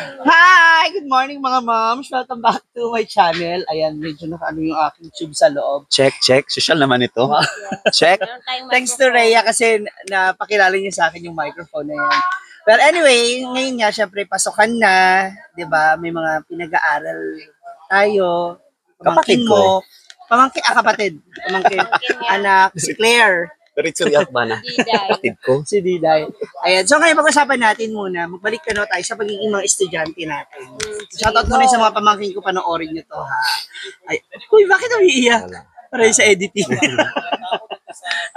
Hi! Good morning mga moms! Welcome back to my channel. Ayan, medyo nakaano yung aking tube sa loob. Check, check. Social naman ito. Check. Thanks to Rhea kasi napakilala niya sa akin yung microphone na yan. Well, anyway, ngayon nga, syempre, pasokan na. 'Di ba? May mga pinag-aaral tayo. Kapatid Pamangkin mo. Pamangkin, kapatid. Pamangkin, anak, si Claire. Diretso riyak ba na? Kapatid ko. Si Diday. Ayan. So ngayon pag-usapan natin muna, magbalik ka na tayo sa pagiging mga estudyante natin. Shoutout muna sa mga pamangkin ko, panoorin nyo to ha. Ay, uy, bakit umiiyak? Para sa editing.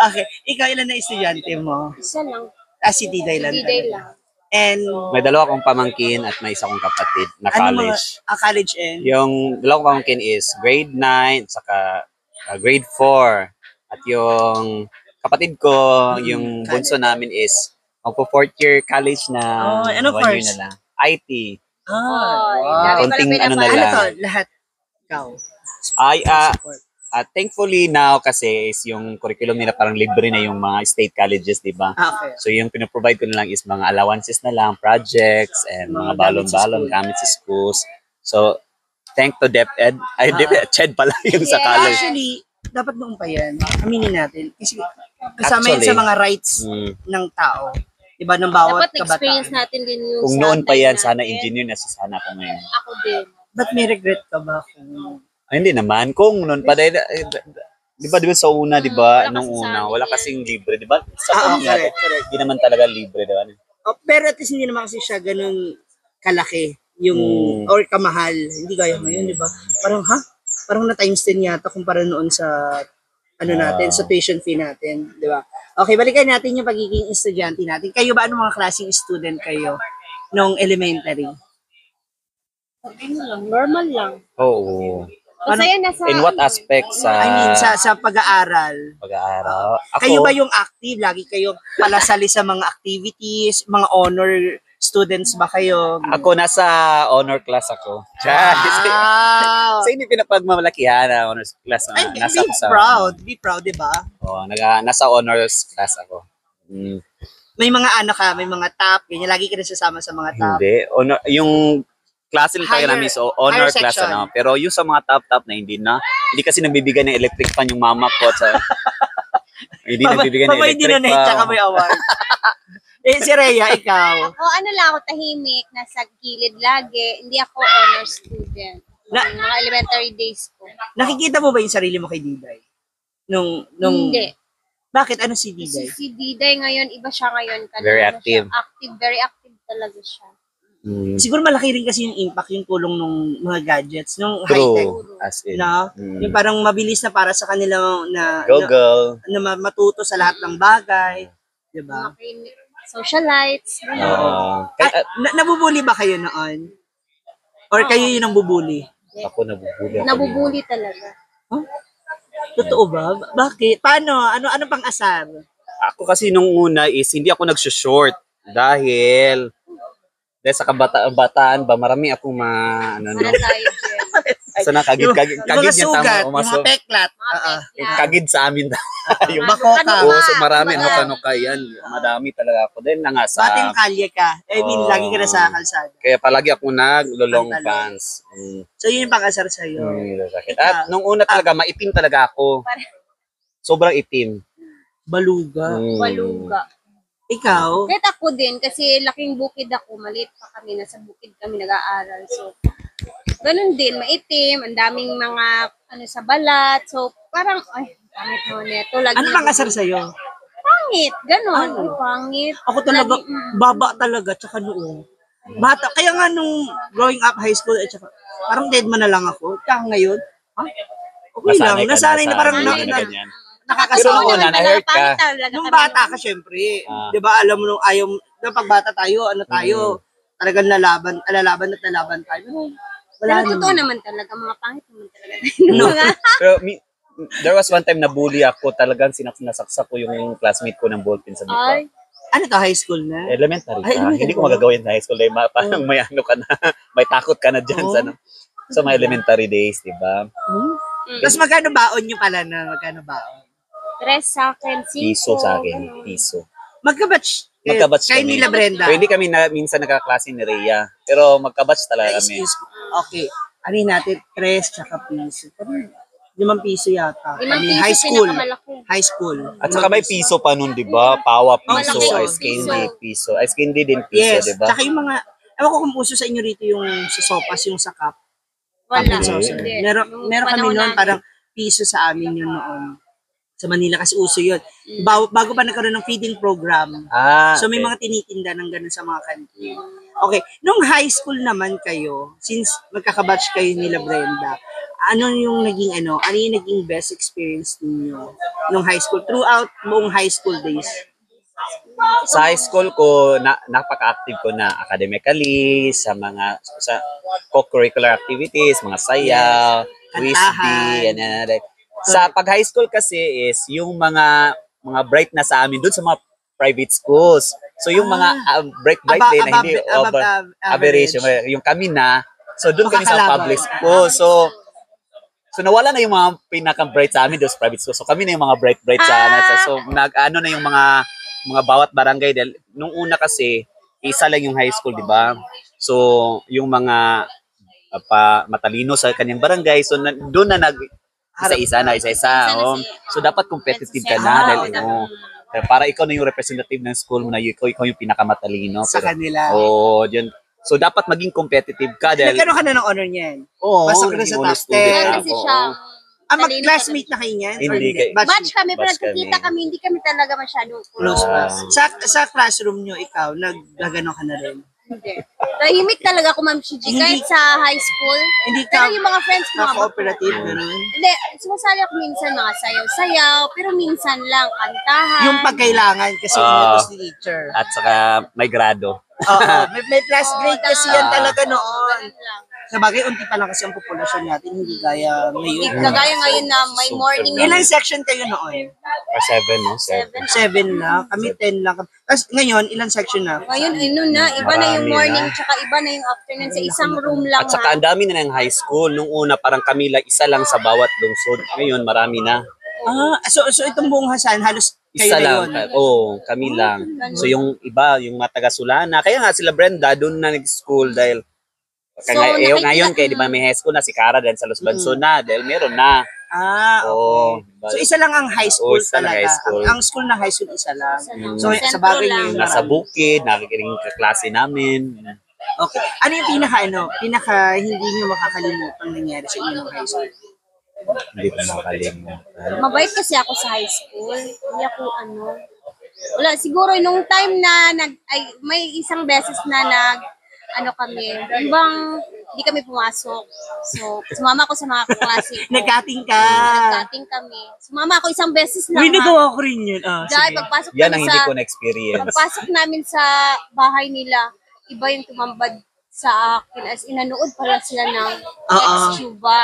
Okay. Ikaw, ilan na estudyante mo? Isa lang. Si Diday lang. Diday lang. And, May dalawa akong pamangkin at may isa kong kapatid na college. College and? Yung dalawa kong pamangkin is grade 9 saka grade 4. At yung kapatid ko, yung bunso namin is magpo 4th year college na. Oh, ano 1 year course? na lang. IT. Wow. Konting ano na Ano lang. to? Lahat? Ikaw? Ay, thankfully now kasi is yung curriculum nila parang libre na yung mga state colleges, di ba? Okay. So yung pinaprovide ko na lang is mga allowances na lang, projects, and Mga mga balon-balon gamit sa schools. So, thank to DepEd. Ay, DepEd, CHED pala yung sa college. Actually, dapat noon pa yan. Aminin natin. Kasi kasama yan sa mga rights ng tao. Diba? Ng bawat Dapat experience kabataan. natin din yung Kung sa noon pa time yan, natin. sana engineer na sana ako ngayon. Ako din. Ba't may regret ka ba? Kung... Ay, hindi naman. Kung noon pa, di ba sa una, di ba? Wala Nung kasi sa una, amin wala yan. kasing libre, di ba? Sa una, correct. hindi naman talaga libre, di ba? Oh, pero at least hindi naman kasi siya ganun kalaki. Yung, or kamahal. Hindi gaya ngayon, di ba? Parang, Parang na times 10 yata kumpara noon sa natin, sa tuition fee natin, di ba? Okay, balikan natin yung pagiging estudyante natin. Kayo ba, anong mga klaseng student kayo nung elementary? Ano lang, normal lang. Oo. Masaya na sa... In what aspect sa I mean, sa pag-aaral. pag-aaral? Ako, Kayo ba yung active? Lagi kayo palasali sa mga activities, mga honor students ba kayo? ako nasa honor class ako. Wow! Sa hindi pinapagmamalakihan na honors class na Ay, nasa be ako sa proud. Be proud, di ba? nasa honors class ako. May mga ano ka, may mga top, ganyan. Lagi ka rin sasama sa mga top. Hindi, honor, yung klase lang talaga Higher- namin so honor higher class section. Pero yung sa mga top na hindi kasi nagbibigay ng electric fan yung mama ko sa hindi nagbibigay ng Mabay din electric na tsaka fan. may award. Si Rhea, ikaw. Ako, ano lang ako, tahimik, nasa gilid lagi. Hindi ako honor student. Yung mga elementary days ko. Nakikita mo ba yung sarili mo kay Diday? Nung Hindi. Bakit? Ano si Kasi Diday? si Diday ngayon, iba siya ngayon. Kanina Very siya active. Active, very active talaga siya. Siguro malaki rin kasi yung impact, yung tulong ng mga gadgets, nung True. high-tech. As in. No? Yung parang mabilis na para sa kanila na Google. matuto sa lahat ng bagay. Diba? Makinig, socialites. Nabubuli ba kayo noon? Or kayo yun ang bubuli? Ako nabubuli ako. Nabubuli talaga. Totoo ba? Bakit? Paano? Ano pang asar? Ako kasi nung una is hindi ako nagsushort dahil sa kabataan ba marami akong Ano tayo dyan? sana kagid Mga sugat, tama mga peklat. kagid sa amin yung Makoka. so marami ano yan madami talaga ako din nga sa Bating kalye ka. I mean, lagi ka na sa kalsada. kaya palagi ako nag-long Pantalon. pants. So, yun yung pang-asar sa'yo. At nung una talaga maitim talaga ako. Sobrang itim. Baluga. Baluga. Ikaw? Kahit ako din, kasi laking bukid ako, maliit pa kami, nasa bukid kami nag-aaral. So, ganun din, maitim, ang daming mga sa balat. So, parang, ay, pangit mo neto. Ano pang-asar sa'yo? Pangit, ganun. Ay, pangit. Ako talaga, baba talaga, tsaka noon. Bata. Kaya nga nung growing up high school, parang dead man na lang ako. Kaya ngayon, okay lang. Nasanay na parang nakakasawa. Pero una, na-hurt ka. Nung bata ka, syempre. Di ba, alam mo nung ayaw, pag bata tayo, talagang lalaban tayo. Wala Pero totoo naman talaga, mga pangit naman talaga. Pero there was one time na bully ako, talagang sinasaksak ko yung classmate ko ng ballpen sa mukha. Ay, Ano to, high school na? Elementary Ay, ka. Hindi ko magagawin sa high school. Parang may ano ka na, may takot ka na dyan sa sa mga elementary days, di ba? Tapos magkano baon nyo pala na? Magkano baon? 3 sa akin, 5. Piso sa akin, piso. Magka-batch Magkabatch Kayo kami. nila Brenda. So, hindi kami minsan nagkaklase ni Rhea. Pero magkabatch talaga kami. Excuse me. Okay. Ano yun natin? 3 tsaka piso. Parang 5 piso yata. 5 Ano yun? piso, High school. pinakamalaki. High school. At saka may piso pa nun, di ba? Pawa piso, Malaki, ice candy piso. piso. Ice candy din piso, Yes. di ba? Tsaka yung mga, ewan ko kung puso sa inyo rito yung sa sopas, yung sa cup. Wala. Cup and saucer. Hindi. Meron Nung kami panahon noon, namin. parang piso sa amin yun noon. Sa Manila kasi uso yun. Bago pa nagkaroon ng feeding program. So may okay. mga tinitinda ng ganun sa mga kantin. Okay. Nung high school naman kayo, since magkakabatch kayo nila Brenda, ano yung naging best experience niyo nung high school throughout buong high school days? Sa high school ko, napaka-active ko na academically, sa mga sa co-curricular activities, mga sayaw, whiskey, Kantahan. yan. Sa pag high school kasi is yung mga bright na sa amin doon sa mga private schools. So yung mga bright din na hindi over average, yung kami na, so doon kami sa Makakalaban. public school. So nawala na yung mga pinaka-bright sa amin doon sa private school. So kami na yung mga bright sa so nag-ano na yung mga bawat barangay dahil nung una kasi isa lang yung high school, di ba? So yung mga matalino sa kanyang barangay, so doon na isa-isa. Oh. So dapat competitive ka na dahil para ikaw na yung representative ng school mo na ikaw yung pinakamatalino. Sa kanila. Yun. So dapat maging competitive ka dahil Nagkaroon ka na ng honor niyan? Oo. Pasok ka na sa honor top student 10. ako. Kasi siya, Mag-classmate na kayo niyan? Or Hindi, batch kami, pero Batch nagkikita kami, hindi kami talaga masyadong Close close. pa. Sa classroom nyo, ikaw, naggagano ka na rin? Hindi. Tahimik talaga ako, Ma'am Shiji. Hindi- Kahit sa high school. Hindi Pero ka yung mga friends ko, mga cooperative, gano'n? Hindi, sumasali ako minsan mga sayaw-sayaw, pero minsan lang, kantahan. Yung pagkailangan kasi Ah. inutos ni teacher. At saka may grado. Oo, may plus Oo, grade kasi tama. yan talaga noon. Ganun lang. Sa bagay, unti pa lang kasi ang populasyon natin, hindi gaya Hindi ngayon. kagaya ngayon na may morning. Ilang section kayo noon? 7, no? 7. 7 lang, kami 10 lang. Tapos ngayon, ilang section na? Ngayon, ano na, iba na yung Marami morning, na. tsaka iba na yung afternoon. Sa isang room lang At saka ang dami na ng high school. Nung una, parang kami lang, isa lang sa bawat lungsod. Ngayon, marami na. So itong buong Hasan, halos kayo Isa na lang. yun. Kami lang. So yung iba, yung mga taga-Sulana. Kaya nga sila Brenda, doon na nag-school dahil ngayon, kaya di ba may high school na si Cara dahil sa Los Banso na dahil meron na. Okay. So isa lang ang high school isa lang talaga. high school. Ang school na high school isa lang. So sa Sentro bagay lang. ngayon, Nasa marami. bukid, nakikinig kaklase namin. Okay. Ano yung pinaka hindi nyo makakalimutang nangyari sa inyong high school? Hindi ko makalimutan. Mabait kasi ako sa high school. Hindi ako wala, siguro nung time na may isang beses na kami, ibang hindi kami pumasok. So, sumama ko sa mga klase ko. Nagkating ka. Nagkating kami. Sumama ako isang beses lang. Uy, nagawa ko rin yun. Dahil pagpasok Yan ang namin hindi ko na-experience. pagpasok namin sa bahay nila, iba yung tumambad sa akin. As in, nanood pala sila ng ex-Cuba.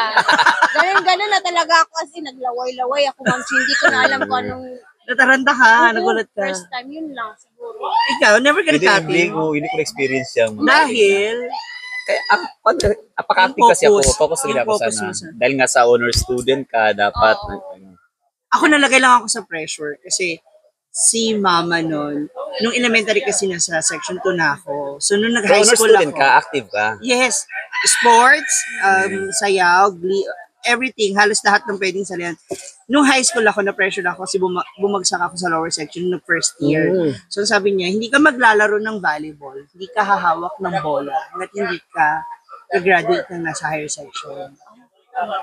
Ganun na talaga ako. As in, naglaway-laway ako. Hindi ko na alam kung anong Nataranta ka, nagulat ka. first time. Yun lang, siguro. Ikaw, never ka Hindi nagkating. ko na-experience yan. Dahil, Kaya apaka-active kasi ako. Focus. Focus rin ako Focus sana. mo sa- Dahil nga sa honor student ka, dapat. ako nalagay lang ako sa pressure kasi si mama nun, nung elementary kasi nasa section 2 na ako. So, nung Sa nag-high honor school student ako, ka, active ka. yes, sports, sayaw, glee, everything, halos lahat ng pwedeng salihan. Nung high school ako, na-pressure ako kasi bumagsak ako sa lower section no first year. So sabi niya, hindi ka maglalaro ng volleyball, hindi ka hahawak ng bola, hanggat hindi ka graduate ng nasa higher section.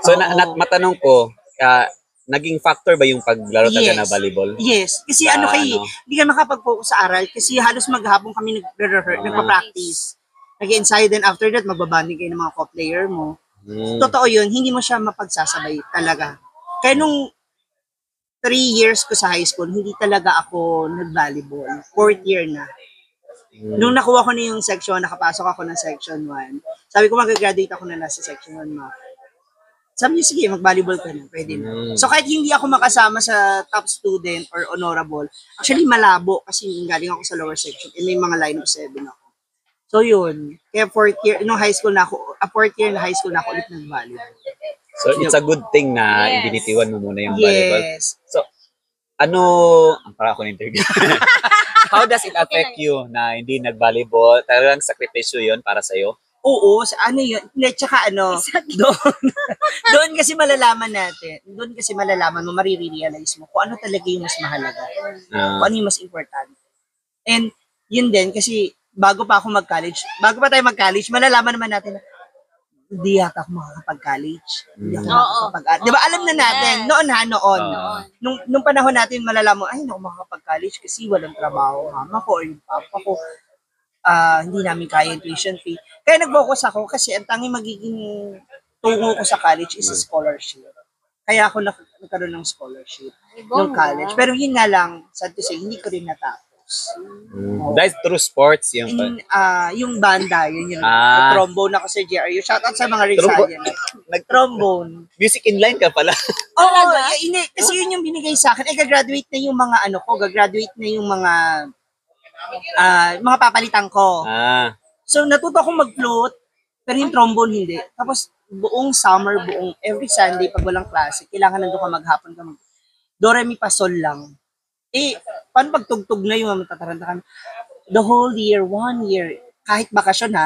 So, matanong ko, naging factor ba yung paglaro talaga na volleyball? Yes. Kasi Sa hindi ka makapag-focus sa aral kasi halos maghapon kami nagpa-practice. Nag-ensayo, then after that, magbabanding kayo ng mga co-player mo. Totoo yun, hindi mo siya mapagsasabay talaga. Kaya nung 3 years ko sa high school, hindi talaga ako nag-volleyball. 4th year na. Nung nakuha ko na yung section, nakapasok ako ng section 1, sabi ko mag-graduate ako na nasa section 1 ma. Sabi niya, sige, mag-volleyball ka na, pwede na. So kahit hindi ako makasama sa top student or honorable, actually malabo kasi galing ako sa lower section, may mga line of 7 ako. So yun, kaya 4th year, nung high school na ako, 4th year na high school na ako ulit nag-volleyball. So, it's a good thing na binitiwan mo muna yung volleyball. Yes. So, para ako na-interview. How does it affect you na hindi nag-volleyball? Talagang sakripisyo yun para sa'yo? Oo, sa ano yun, hindi, tsaka ano, doon, doon kasi malalaman natin, doon kasi malalaman mo, marirealize mo kung ano talaga yung mas mahalaga, kung ano yung mas important. And yun din, kasi bago pa ako mag-college, bago pa tayo mag-college, malalaman naman natin na hindi yata ako makakapag-college. Hindi ako makakapag-college. Di ba, alam na natin, noon. Nung panahon natin, malalaman, ay, hindi ako makakapag-college kasi walang trabaho, mama ko or yung papa ko. Hindi namin kaya yung tuition fee. Kaya nag-focus ako kasi ang tanging magiging tungo ko sa college is a scholarship. Kaya ako nagkaroon ng scholarship ng college. Pero yun nga lang, sad to say, hindi ko rin natapos. Dahil through sports yung... Yung banda, yun yung trombone ako sa GRU. Shoutout sa mga Rizalian. Nag-trombone. Music in line ka pala. Oo, kasi yun yung binigay sa akin. Gagraduate na yung mga gagraduate na yung mga papalitan ko. So, natuto akong mag-float, pero yung trombone hindi. Tapos, buong summer, every Sunday, pag walang klase, kailangan nandun ka maghapon ka do, re, mi, fa, sol lang. Paano pag tugtog na yung matataranta ka? The whole year, 1 year, kahit bakasyon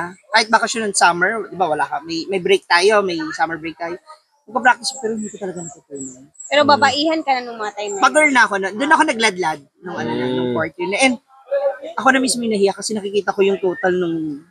ng summer, di ba, wala ka, may break tayo, may summer break tayo. Magpa-practice, pero hindi ko talaga natutunan. Pero babaihan ka na nung mga time na. Pag-girl na ako, doon ako nagladlad nung 4th year na. And ako na mismo nahiya kasi nakikita ko yung total nung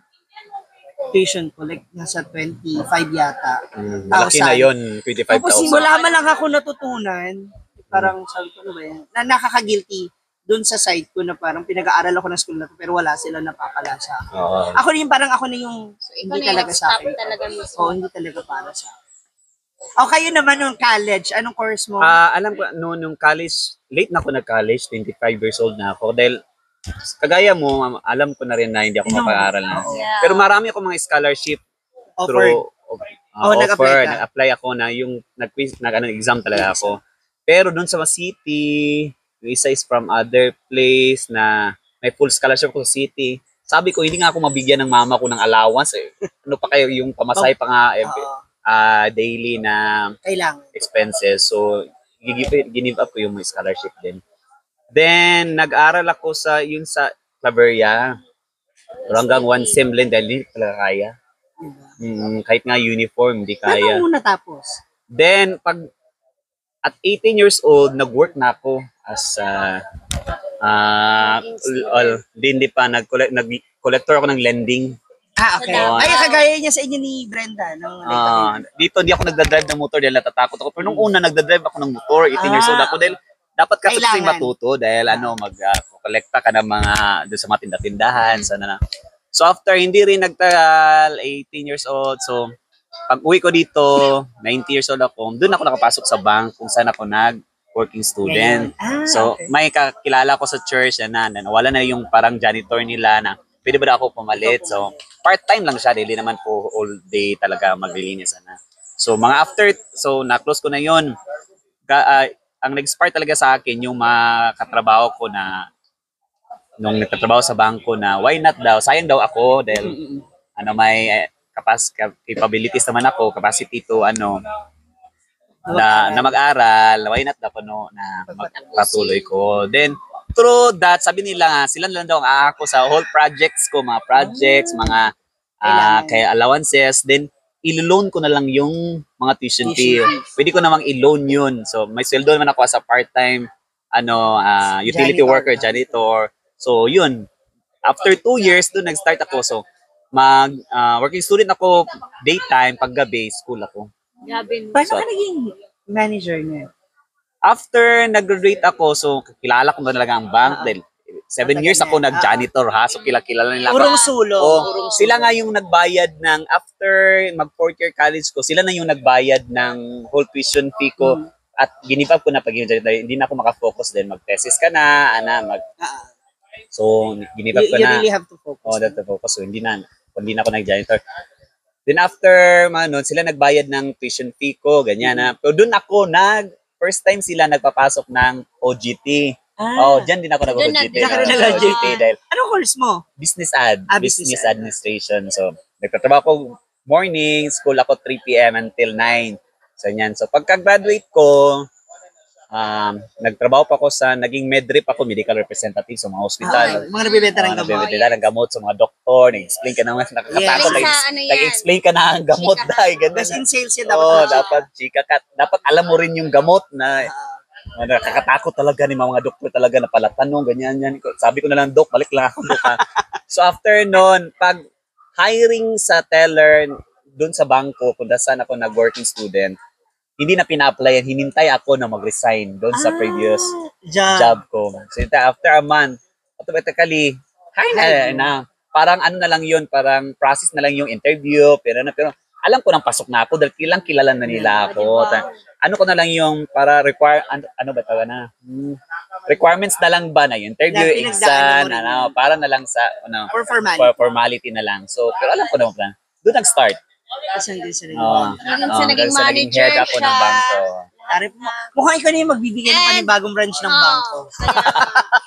patient ko, like nasa 25 yata. Malaki na yun, 25,000. Tapos wala man lang ako natutunan. Parang sabi ko, ano ba yan? Nakaka-guilty doon sa side ko na parang pinag-aaral ako ng school na to pero wala sila napapala sa akin. Ako na yung hindi talaga sa akin. Hindi talaga para sa akin. Kayo naman nung college, anong course mo? Alam ko, nung college, late na ako nag-college, 25 years old na ako. Dahil, kagaya mo, alam ko na rin na hindi ako mapag-aaral na. Pero marami ako mga scholarship through offer. Nag-apply ako na yung nag-exam talaga ako. Pero dun sa city, yung isa is from other place na may full scholarship ko sa city. Sabi ko, hindi nga ako mabigyan ng mama ko ng allowance. Ano pa kayo, yung pamasahe pa nga daily na expenses. So, give up ko yung scholarship din. Then, nag-aral ako sa Claveria. Hanggang 1 sem lang dahil hindi talaga kaya. Kahit nga uniform, hindi kaya. Ano muna tapos? Then, at 18 years old, nag-work na ako as hindi pa, nag-collector ako ng lending. Okay. Kagaya niya sa inyo ni Brenda. Dito, hindi ako nagdadrive ng motor dahil natatakot ako. Pero nung una, nagdadrive ako ng motor, 18 years old ako dahil dapat ka kasi matuto dahil mag-collecta ka ng mga doon sa mga tindahan. So after, hindi rin nagtagal, 18 years old. So, pag uwi ko dito, 90 years old ako, doon ako nakapasok sa bank kung saan ako working student. So, may kakilala ko sa church na wala na yung parang janitor nila na pwede ba ako pumalit. So, part-time lang siya, hindi naman po all day talaga maglilinis. So, na-close ko na yun. Ang nag-spark talaga sa akin yung mga katrabaho ko na nung nagtatrabaho sa bangko na why not daw, sayang daw ako dahil may capabilities naman ako, capacity to na mag-aral, why not daw na magpatuloy ko. Then through that, sabi nila sila lang daw ang aako sa whole projects ko, mga projects, mga kaya allowances, then i-loan ko na lang yung mga tuition fee. Pwede ko namang i-loan yun. So may sweldo naman ako as a part-time utility worker, janitor. So yun, after 2 years doon nag-start ako. So working student ako daytime, paggabi school ako. Paano ka naging manager niya? After nag-graduate ako, so kilala ko na talaga ang bank dahil 7 years ako nag-janitor ha. So kilala nila ako. Urong sulo. Sila nga yung nagbayad ng after mag 4th year college ko, sila na yung nagbayad ng whole tuition fee ko at ginip up ko na pag hindi na ako makafocus din mag-thesis ka na, So ginip up ko na. You really have to focus. Have to focus. So hindi na ako nag-janitor. Then after sila nagbayad ng tuition fee ko, ganyan na. Pero doon ako first time sila nagpapasok ng OJT. Diyan din ako nag-OJT. Dahil anong course mo? Business business administration. So nagtatrabaho ako morning, school ako 3 p.m. until 9. So yan. So pagka-graduate ko, nagtrabaho pa ako naging medrep ako, medical representative sa mga hospital. Mga nabibenta ng gamot. Nagbibenta ng gamot sa mga doktor, nag-explain ka naman, nakakatakot, Yes. Sa ano yan? nag-explain ka na ang gamot Chika. dahil ganun. Best in sales yan Oo, dapat. dapat chika ka. Dapat alam mo rin yung gamot na nakakatakot talaga ni mga doktor talaga na pala tanong, ganyan, yan. Sabi ko na lang, Dok, balik lang ako, Dok. So after nun, pag hiring sa teller doon sa bangko, kung saan ako nag-working student, hindi na pina-applyan, hinintay ako na mag-resign doon sa previous job ko. So after a month, automatically, na. Parang ano na lang yun, parang process na lang yung interview, pero alam ko nang pasok na ako dahil kilala na nila ako. Ano ko na lang yung para ano ba tawag na? Requirements na lang ba na yung interview, exam, para na lang sa For formality. for formality na lang. So, pero alam ko naman, doon nag-start. Kasi hindi sila Hanggang sa naging naging manager head ako ng siya. bangko. Mukhang ikaw na yung magbibigay ng panibagong branch ng bangko.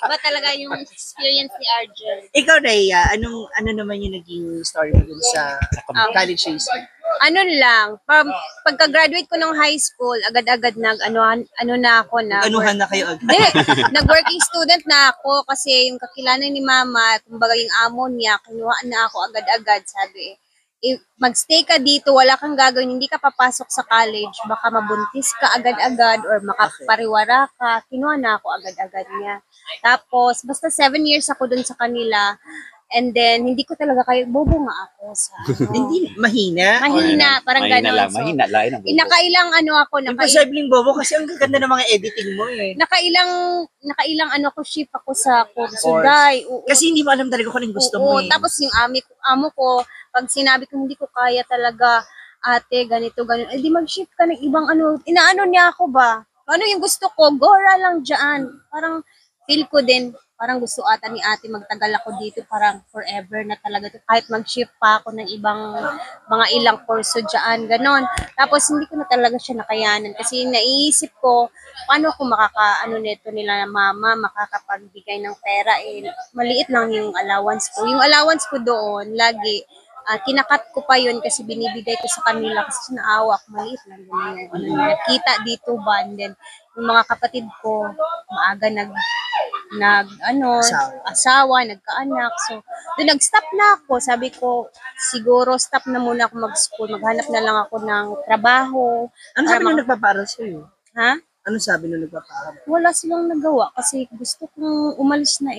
Iba talaga yung experience ni Argel. Ikaw, Rhea, ano naman yung naging story mo dun sa college days? Ano lang, pagka-graduate ko ng high school, agad-agad Anuhan na kayo agad. Hindi, nag-working student na ako kasi yung kakilala ni mama, kumbaga yung amo niya, kinuha na ako agad-agad, sabi mag-stay ka dito, wala kang gagawin, hindi ka papasok sa college, baka mabuntis ka agad-agad or makapariwara ka, kinuha na ako agad-agad niya. Tapos, basta 7 years ako dun sa kanila, and then, hindi ko talaga kayo, bobo nga ako sa Hindi, mahina. Mahina, parang gano'n. Mahina lang. Nakailang Imposibleng bobo kasi ang gaganda ng mga editing mo eh. nakailang shift ako sa kurso, Course. day. Kasi hindi mo alam talaga kung anong gusto mo eh. Tapos yung amo ko, pag sinabi ko hindi ko kaya talaga, ate, ganito, di mag-shift ka ng ibang inaano niya ako ba? Ano yung gusto ko? Gora lang dyan. Parang feel ko din, parang gusto ata ni ate magtagal ako dito, parang forever na talaga. Kahit mag-shift pa ako ng ibang, mga ilang kurso dyan, ganon. Tapos hindi ko na talaga siya nakayanan kasi naiisip ko, paano ako nito nila na mama, makakapagbigay ng pera, maliit lang yung allowance ko. Yung allowance ko doon, lagi, kinakat ko pa yun kasi binibigay ko sa kanila kasi naawa ako, maliit lang yun. Nakita dito ba, and then yung mga kapatid ko, maaga asawa, nagkaanak. So, doon nag-stop na ako. Sabi ko, siguro stop na muna ako mag-school. Maghanap na lang ako ng trabaho. Ano sabi nung nagpaparal sa'yo? Ha? Ano sabi nung nagpaparal? Wala silang nagawa kasi gusto kong umalis na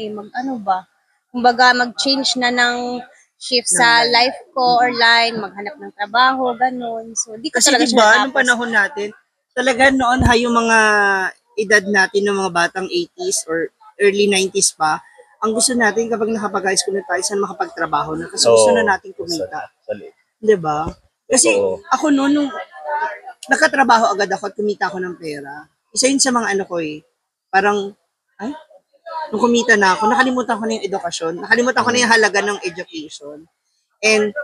Kumbaga, mag-change na ng shift sa life ko or line, maghanap ng trabaho, ganun. So, di ko Kasi talaga diba, siya nung panahon natin, talaga noon yung mga edad natin ng mga batang 80s or early 90s pa, ang gusto natin kapag nakapag-high school na tayo, saan makapagtrabaho na. Kasi gusto na natin kumita. Diba? Kasi ako noon, nung nakatrabaho agad ako at kumita ako ng pera, isa yun sa mga parang, nung kumita na ako, nakalimutan ko na yung edukasyon, nakalimutan ko na yung halaga ng education. And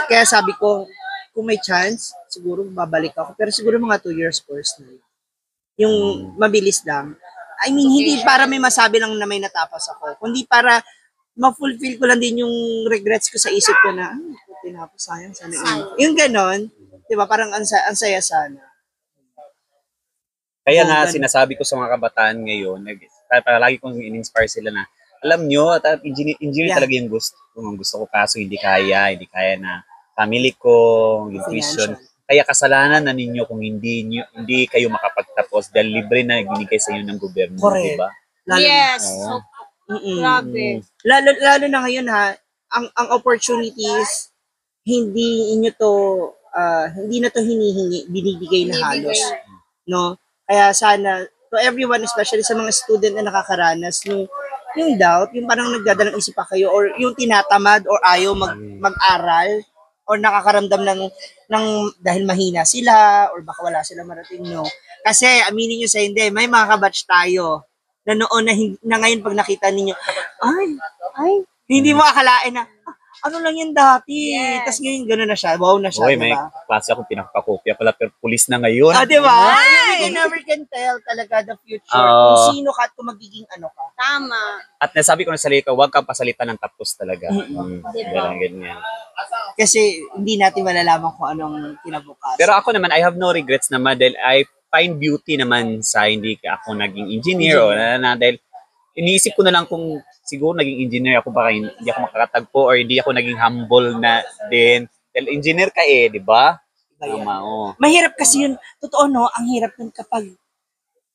kaya sabi ko, kung may chance, siguro babalik ako. Pero siguro mga 2 years course na yun. Yung mabilis lang. I mean, hindi para may masabi lang na may natapos ako, kundi para ma-fulfill ko lang din yung regrets ko sa isip ko na, tinapos, sayang, sana yung ganon, di ba, parang ang saya sana. Kaya nga sinasabi ko sa mga kabataan ngayon, lagi kong in-inspire sila na, alam nyo, engineer talaga yung gusto ko, kaso hindi kaya na family ko, yung tuition. Kaya kasalanan na ninyo kung hindi kayo makapagtapos dahil libre na binigay sa inyo ng gobyerno, di ba? Yes. So, grabe. Lalo na ngayon ang opportunities hindi na to hinihingi, binibigay na halos, no? Kaya sana to everyone, especially sa mga student na nakakaranas yung doubt, yung parang nagdadalang isip pa kayo or yung tinatamad or ayaw mag-aral or nakakaramdam ng dahil mahina sila or baka wala sila marating, no. Kasi aminin nyo sa hindi, may mga kabatch tayo na noon na ngayon pag nakita ninyo, ay, hindi mo akalain na, ano lang yan dati. Yes. Tapos ngayon gano'n na siya. Wow na siya, diba? May klase akong pinakakopya pala pero pulis na ngayon. Diba? You never can tell talaga the future. Kung sino ka at kung magiging ano ka. Tama. At nasabi ko na sa Lika, huwag kang pasalita ng tapos talaga. Diba? Ganyan. Kasi hindi natin malalaman kung anong kinabukasan. Pero ako naman, I have no regrets naman dahil I find beauty naman sa hindi ako naging engineer o dahil iniisip ko na lang kung siguro naging engineer ako baka hindi ako makakatagpo or hindi ako naging humble na din. Dahil engineer ka di ba? Tama, Mahirap kasi yun. Totoo, no? Ang hirap nun kapag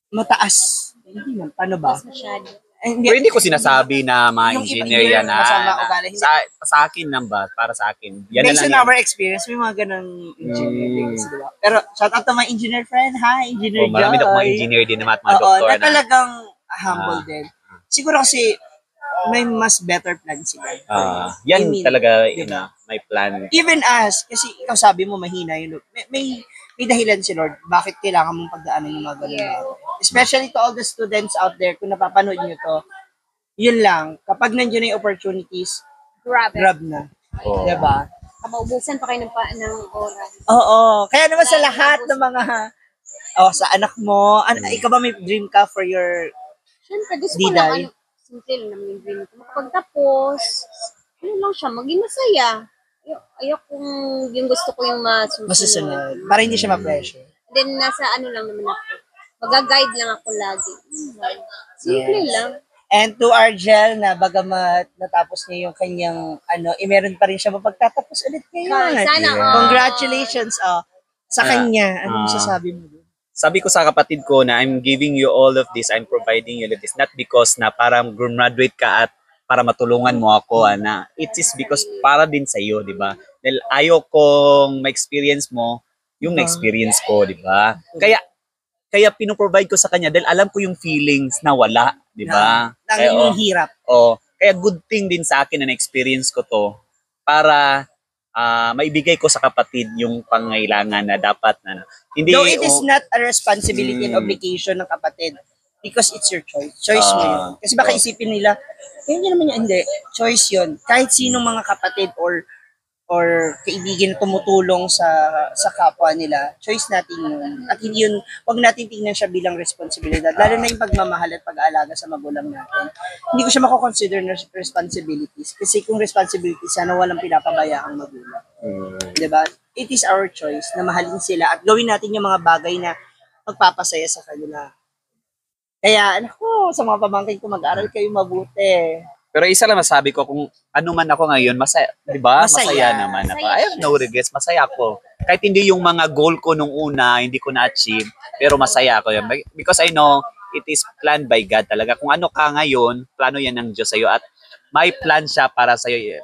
mataas. Hindi man. Paano ba? Mas masyado. Pero hindi ko sinasabi na mga Yung engineer iba, yan masama ugali. Hindi. sa akin lang ba? Para sa akin. Yan Based na on lang our experience, may mga ganun engineer things, diba? Pero shout out to my engineer friend. Hi, Engineer Joy. Marami na mga engineer din naman at mga Oo, doktor na talagang humble din. Siguro kasi may mas better plan sila. Yan I mean, talaga diba? may plan. Even us, kasi ikaw sabi mo mahina yun. May dahilan si Lord bakit kailangan mong pagdaanan yung mga ganun. Yeah. Especially to all the students out there, kung napapanood nyo to, yun lang, kapag nandiyan na yung opportunities, Grabe. grab na. Oh. Diba? Maubusan pa kayo ng oras. Oo. Kaya naman sa lahat ng mga, sa anak mo, ikaw ba may dream ka for your Siyempre, gusto ko Diday? lang, simple lang naman yung dream ko. Makapagtapos, lang siya, maging masaya. Ayaw kung yung gusto ko yung masusunod. masusunod? Para hindi siya ma-pressure. Then, nasa lang naman ako. Mag-guide lang ako lagi. Simple lang. And to Argel na bagamat natapos niya yung kanyang meron pa rin siya mapagtatapos ulit ngayon. Sana, Congratulations sa kanya. Ano masasabi mo doon? Sabi ko sa kapatid ko na I'm giving you all of this, I'm providing you all of this, not because na parang graduate ka at para matulungan mo ako, na it is because para din sa iyo, di ba? Dahil ayaw kong ma-experience mo yung na-experience ko, di ba? Kaya pinoprovide ko sa kanya dahil alam ko yung feelings na wala, di ba? Ang hirap. Kaya good thing din sa akin na na-experience ko to para maibigay ko sa kapatid yung pangailangan na dapat na. Hindi, Though it is not a responsibility and obligation ng kapatid because it's your choice. Choice mo yun. Kasi baka isipin nila, hindi naman yun. Hindi. Choice yun. Kahit sinong mga kapatid or kaibigan na tumutulong sa kapwa nila, choice natin yun. At hindi yun, wag natin tingnan siya bilang responsibilidad. Lalo na yung pagmamahal at pag-aalaga sa magulang natin. Hindi ko siya mako-consider na responsibilities. Kasi kung responsibilities, sana walang pinapabayaang magulang. Diba? It is our choice na mahalin sila at gawin natin yung mga bagay na magpapasaya sa kanila. Kaya, sa mga pamangkin ko, mag-aral kayo mabuti. Pero isa lang masabi ko, kung ano man ako ngayon, masaya, di ba? Masaya naman ako. I have no regrets, masaya ako. Kahit hindi yung mga goal ko nung una, hindi ko na-achieve, pero masaya ako yun. Because I know, it is planned by God talaga. Kung ano ka ngayon, plano yan ng Diyos sa'yo. At may plan siya para sa'yo.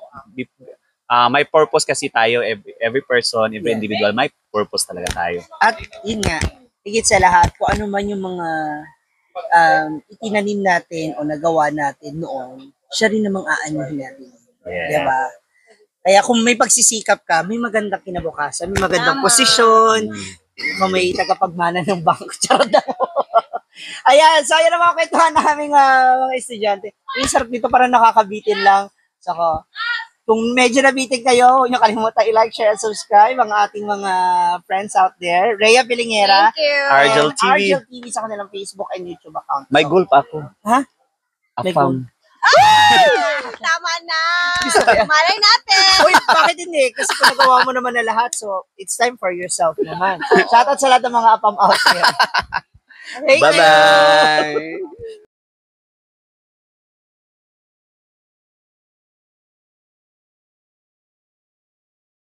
May purpose kasi tayo, every person, every individual, may purpose talaga tayo. At yun nga, higit sa lahat, kung ano man yung mga itinanim natin o nagawa natin noon, siya rin namang aanuhin natin. Yeah. Diba? Kaya kung may pagsisikap ka, may magandang kinabukasan, may magandang posisyon, may tagapagmana ng bangko. Charot ako. Ayan, so ayan ang mga kwentuhan naming mga estudyante. Yung sarap dito parang nakakabitin lang. So, kung medyo nabitin kayo, huwag niyo kalimutan i-like, share, and subscribe ang ating mga friends out there. Rhea Pilingera. Thank you. Argel TV. Argel TV sa kanilang Facebook and YouTube account. May goal pa ako. Ha? May goal. Tama na. Malay natin. Uy, bakit hindi? Kasi kung nagawa mo naman na lahat, so it's time for yourself naman. Shoutout sa lahat ng mga apam out here. Thank you. Bye-bye!